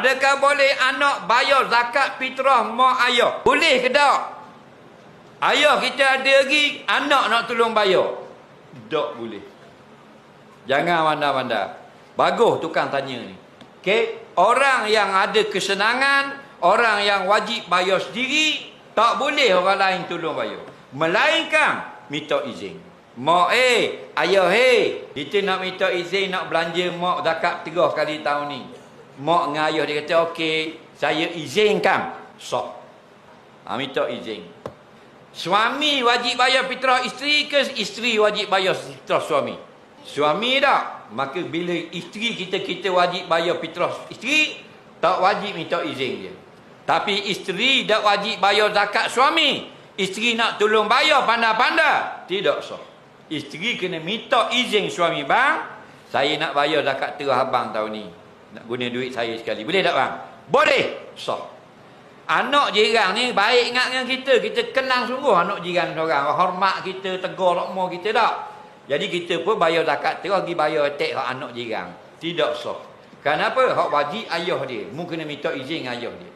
Adakah boleh anak bayar zakat fitrah mak ayah? Boleh ke tak? Ayah kita ada lagi, anak nak tolong bayar. Tak boleh. Jangan mandar-mandar. Bagus tukang tanya ni. Okey, orang yang ada kesenangan, orang yang wajib bayar sendiri, tak boleh orang lain tolong bayar. Melainkan minta izin. Mak ayah kita nak minta izin nak belanja mak zakat 3 kali tahun ni. Mak dengan ayah dia kata okey, saya izinkan. Sah. Minta izin. Suami wajib bayar fitrah isteri ke isteri wajib bayar fitrah suami? Suami tak? Maka bila isteri kita wajib bayar fitrah isteri, tak wajib minta izin dia. Tapi isteri tak wajib bayar zakat suami. Isteri nak tolong bayar pandai-pandai, tidak sah. Isteri kena minta izin suami, bang, saya nak bayar zakat terah abang tahun ni. Nak guna duit saya sekali. Boleh tak bang? Boleh. Sah. Anak jiran ni baik ingat dengan kita. Kita kenang sungguh anak jiran orang. Hormat kita, tegur lokma kita tak. Jadi kita pun bayar zakat terus pergi bayar attack hak anak jiran. Tidak sah. Kenapa? Hak wajib ayah dia. Mu kena minta izin ayah dia.